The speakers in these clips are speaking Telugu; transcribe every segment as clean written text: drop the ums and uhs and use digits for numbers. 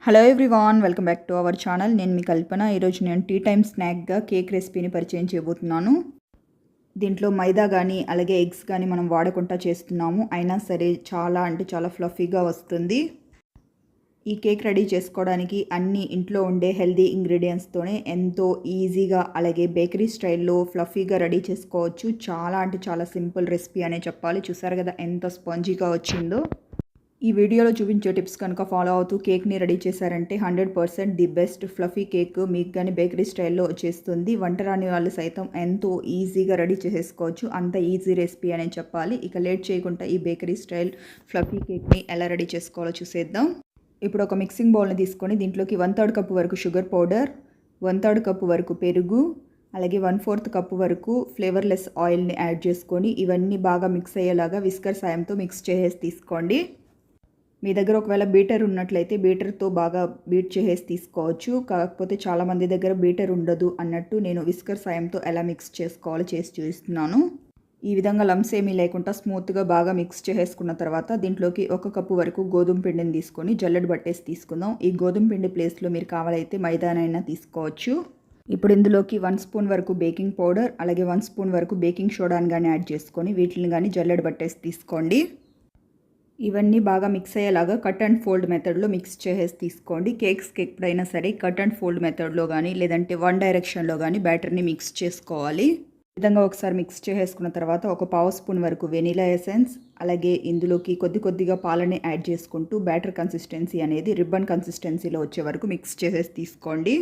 Hello everyone, welcome back to our channel. నేను మీ కల్పన. ఈరోజు నేను టీ టైమ్ స్నాక్గా కేక్ రెసిపీని పరిచయం చేయబోతున్నాను. దీంట్లో మైదా కానీ అలాగే ఎగ్స్ కానీ మనం వాడకుండా చేస్తున్నాము. అయినా సరే చాలా అంటే చాలా ఫ్లఫీగా వస్తుంది. ఈ కేక్ రెడీ చేసుకోవడానికి అన్ని ఇంట్లో ఉండే హెల్దీ ఇంగ్రీడియంట్స్తోనే ఎంతో ఈజీగా అలాగే బేకరీ స్టైల్లో ఫ్లఫీగా రెడీ చేసుకోవచ్చు. చాలా అంటే చాలా సింపుల్ రెసిపీ అనే చెప్పాలి. చూసారు కదా ఎంత స్పాంజీగా వచ్చిందో. ఈ వీడియోలో చూపించే టిప్స్ కనుక ఫాలో అవుతూ కేక్ని రెడీ చేశారంటే 100% ది బెస్ట్ ఫ్లఫీ కేక్ మీకు కానీ బేకరీ స్టైల్లో వచ్చేస్తుంది. వంట రాని వాళ్ళు సైతం ఎంతో ఈజీగా రెడీ చేసేసుకోవచ్చు. అంత ఈజీ రెసిపీ అనే చెప్పాలి. ఇక లేట్ చేయకుండా ఈ బేకరీ స్టైల్ ఫ్లఫీ కేక్ని ఎలా రెడీ చేసుకోవాలో చూసేద్దాం. ఇప్పుడు ఒక మిక్సింగ్ బౌల్ని తీసుకొని దీంట్లోకి 1/3 కప్పు వరకు షుగర్ పౌడర్, 1/3 కప్పు వరకు పెరుగు, అలాగే 1/4 కప్పు వరకు ఫ్లేవర్లెస్ ఆయిల్ని యాడ్ చేసుకొని ఇవన్నీ బాగా మిక్స్ అయ్యేలాగా విస్కర్ సాయంతో మిక్స్ చేసేసి తీసుకోండి. మీ దగ్గర ఒకవేళ బీటర్ ఉన్నట్లయితే బీటర్తో బాగా బీట్ చేసేసి తీసుకోవచ్చు. కాకపోతే చాలామంది దగ్గర బీటర్ ఉండదు అన్నట్టు నేను విస్కర్ సాయంతో ఎలా మిక్స్ చేసుకోవాలో చేసి చూపిస్తున్నాను. ఈ విధంగా లంప్స్ ఏమీ లేకుండా స్మూత్గా బాగా మిక్స్ చేసేసుకున్న తర్వాత దీంట్లోకి 1 కప్పు వరకు గోధుమ పిండిని తీసుకొని జల్లెడ పట్టేసి తీసుకుందాం. ఈ గోధుమ పిండి ప్లేస్లో మీరు కావాలైతే మైదానైనా తీసుకోవచ్చు. ఇప్పుడు ఇందులోకి 1 స్పూన్ వరకు బేకింగ్ పౌడర్ అలాగే 1 స్పూన్ వరకు బేకింగ్ సోడాని కానీ యాడ్ చేసుకొని వీటిని కానీ జల్లెడ పట్టేసి తీసుకోండి. ఇవన్నీ బాగా మిక్స్ అయ్యేలాగా కట్ అండ్ ఫోల్డ్ మెథడ్లో మిక్స్ చేసేసి తీసుకోండి. కేక్స్కి ఎప్పుడైనా సరే కట్ అండ్ ఫోల్డ్ మెథడ్లో కానీ లేదంటే వన్ డైరెక్షన్లో కానీ బ్యాటర్ని మిక్స్ చేసుకోవాలి. ఈ విధంగా ఒకసారి మిక్స్ చేసేసుకున్న తర్వాత ఒక పావు స్పూన్ వరకు వెనిలా ఎసెన్స్ అలాగే ఇందులోకి కొద్దిగా పాలని యాడ్ చేసుకుంటూ బ్యాటర్ కన్సిస్టెన్సీ అనేది రిబ్బన్ కన్సిస్టెన్సీలో వచ్చే వరకు మిక్స్ చేసేసి తీసుకోండి.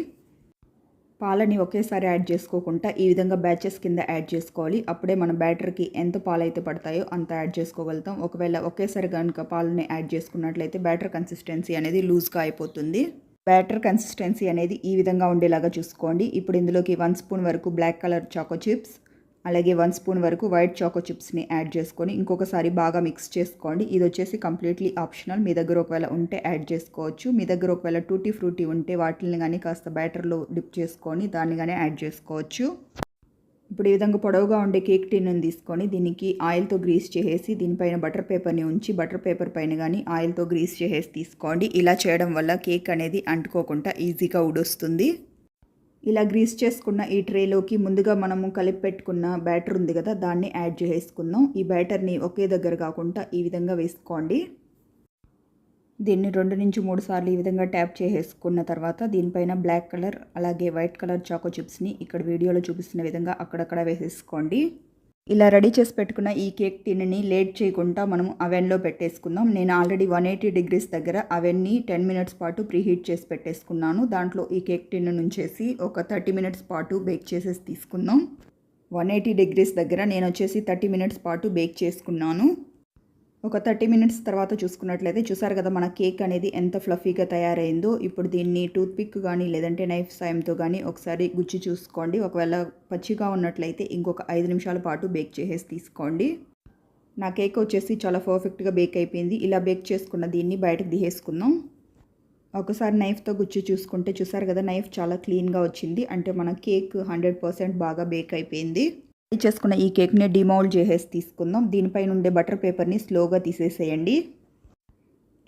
పాలని ఒకేసారి యాడ్ చేసుకోకుండా ఈ విధంగా బ్యాచెస్ కింద యాడ్ చేసుకోవాలి. అప్పుడే మన బ్యాటర్కి ఎంత పాలైతే పడతాయో అంత యాడ్ చేసుకోగలుగుతాం. ఒకవేళ ఒకేసారి కనుక పాలని యాడ్ చేసుకున్నట్లయితే బ్యాటర్ కన్సిస్టెన్సీ అనేది లూజ్గా అయిపోతుంది. బ్యాటర్ కన్సిస్టెన్సీ అనేది ఈ విధంగా ఉండేలాగా చూసుకోండి. ఇప్పుడు ఇందులోకి 1 స్పూన్ వరకు బ్లాక్ కలర్ చాకో చిప్స్ అలాగే 1 స్పూన్ వరకు వైట్ చాకో చిప్స్ని యాడ్ చేసుకొని ఇంకొకసారి బాగా మిక్స్ చేసుకోండి. ఇది వచ్చేసి కంప్లీట్లీ ఆప్షనల్. మీ దగ్గర ఒకవేళ ఉంటే యాడ్ చేసుకోవచ్చు. మీ దగ్గర ఒకవేళ టూటీ ఫ్రూటీ ఉంటే వాటిని కానీ కాస్త బ్యాటర్లో డిప్ చేసుకొని దాన్ని కానీ యాడ్ చేసుకోవచ్చు. ఇప్పుడు ఈ విధంగా పొడవుగా ఉండే కేక్ టిన్ను తీసుకొని దీనికి ఆయిల్తో గ్రీస్ చేసేసి దీనిపైన బటర్ పేపర్ని ఉంచి బటర్ పేపర్ పైన కానీ ఆయిల్తో గ్రీస్ చేసేసి తీసుకోండి. ఇలా చేయడం వల్ల కేక్ అనేది అంటుకోకుండా ఈజీగా ఉడొస్తుంది. ఇలా గ్రీస్ చేసుకున్న ఈ ట్రేలోకి ముందుగా మనము కలిపి పెట్టుకున్న బ్యాటర్ ఉంది కదా, దాన్ని యాడ్ చేసుకుందాం. ఈ బ్యాటర్ని ఒకే దగ్గర కాకుండా ఈ విధంగా వేసుకోండి. దీన్ని 2 నుంచి 3 సార్లు ఈ విధంగా ట్యాప్ చేసేసుకున్న తర్వాత దీనిపైన బ్లాక్ కలర్ అలాగే వైట్ కలర్ చాకో చిప్స్ని ఇక్కడ వీడియోలో చూపిస్తున్న విధంగా అక్కడక్కడ వేసేసుకోండి. ఇలా రెడీ చేసి పెట్టుకున్న ఈ కేక్ టిన్ని లేట్ చేయకుండా మనం అవెన్లో పెట్టేసుకుందాం. నేను ఆల్రెడీ 180 డిగ్రీస్ దగ్గర అవెన్ని 10 మినిట్స్ పాటు ప్రీహీట్ చేసి పెట్టేసుకున్నాను. దాంట్లో ఈ కేక్ టిన్ను నుంచేసి ఒక 30 మినిట్స్ పాటు బేక్ చేసేసి తీసుకుందాం. 180 డిగ్రీస్ దగ్గర నేను వచ్చేసి 30 మినిట్స్ పాటు బేక్ చేసుకున్నాను. ఒక 30 మినిట్స్ తర్వాత చూసుకున్నట్లయితే చూసారు కదా మన కేక్ అనేది ఎంత ఫ్లఫీగా తయారైందో. ఇప్పుడు దీన్ని టూత్పిక్ కానీ లేదంటే నైఫ్ సాయంతో కానీ ఒకసారి గుచ్చి చూసుకోండి. ఒకవేళ పచ్చిగా ఉన్నట్లయితే ఇంకొక 5 నిమిషాల పాటు బేక్ చేసేసి తీసుకోండి. నా కేక్ వచ్చేసి చాలా పర్ఫెక్ట్గా బేక్ అయిపోయింది. ఇలా బేక్ చేసుకున్న దీన్ని బయటకు తీసేసుకుందాం. ఒకసారి నైఫ్తో గుచ్చి చూసుకుంటే చూసారు కదా నైఫ్ చాలా క్లీన్గా వచ్చింది. అంటే మన కేక్ 100% బాగా బేక్ అయిపోయింది. చేసుకున్న ఈ కేక్ని డిమౌల్డ్ చేసేసి తీసుకుందాం. దీనిపైన ఉండే బటర్ పేపర్ని స్లోగా తీసేసేయండి.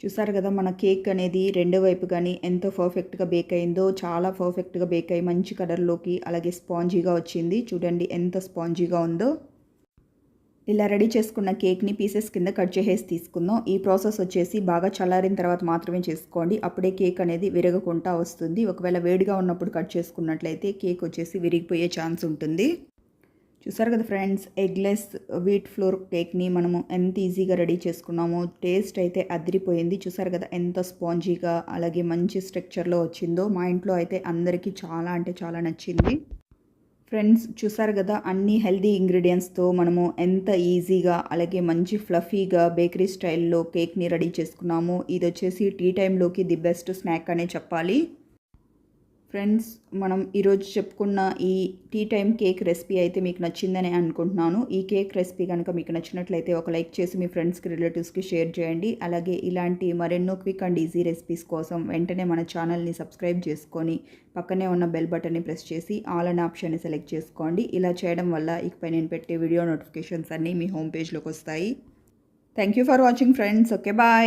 చూసారు కదా మన కేక్ అనేది రెండో వైపు కానీ ఎంతో పర్ఫెక్ట్గా బేక్ అయిందో. చాలా పర్ఫెక్ట్గా బేక్ అయ్యి మంచి కలర్లోకి అలాగే స్పాంజీగా వచ్చింది. చూడండి ఎంత స్పాంజీగా ఉందో. ఇలా రెడీ చేసుకున్న కేక్ని పీసెస్ కింద కట్ చేసేసి తీసుకుందాం. ఈ ప్రాసెస్ వచ్చేసి బాగా చల్లారిన తర్వాత మాత్రమే చేసుకోండి. అప్పుడే కేక్ అనేది విరగకుండా వస్తుంది. ఒకవేళ వేడిగా ఉన్నప్పుడు కట్ చేసుకున్నట్లయితే కేక్ వచ్చేసి విరిగిపోయే ఛాన్స్ ఉంటుంది. చూసారు కదా ఫ్రెండ్స్, ఎగ్లెస్ వీట్ ఫ్లోర్ కేక్ని మనము ఎంత ఈజీగా రెడీ చేసుకున్నామో. టేస్ట్ అయితే అదిరిపోయింది. చూసారు కదా ఎంత స్పాంజీగా అలాగే మంచి స్ట్రక్చర్లో వచ్చిందో. మా ఇంట్లో అయితే అందరికీ చాలా అంటే చాలా నచ్చింది. ఫ్రెండ్స్ చూసారు కదా అన్ని హెల్దీ ఇంగ్రీడియంట్స్తో మనము ఎంత ఈజీగా అలాగే మంచి ఫ్లఫీగా బేకరీ స్టైల్లో కేక్ని రెడీ చేసుకున్నాము. ఇది వచ్చేసి టీ టైంలోకి ది బెస్ట్ స్నాక్ అనే చెప్పాలి. ఫ్రెండ్స్ మనం ఈరోజు చెప్పుకున్న ఈ టీ టైమ్ కేక్ రెసిపీ అయితే మీకు నచ్చిందని అనుకుంటున్నాను. ఈ కేక్ రెసిపీ కనుక మీకు నచ్చినట్లయితే ఒక లైక్ చేసి మీ ఫ్రెండ్స్కి రిలేటివ్స్కి షేర్ చేయండి. అలాగే ఇలాంటి మరెన్నో క్విక్ అండ్ ఈజీ రెసిపీస్ కోసం వెంటనే మన ఛానల్ని సబ్స్క్రైబ్ చేసుకొని పక్కనే ఉన్న బెల్ బటన్ని ప్రెస్ చేసి ఆల్ అనే ఆప్షన్ని సెలెక్ట్ చేసుకోండి. ఇలా చేయడం వల్ల ఇకపై నేను పెట్టే వీడియో నోటిఫికేషన్స్ అన్నీ మీ హోమ్ పేజ్లోకి వస్తాయి. Thank you for watching friends. Okay bye.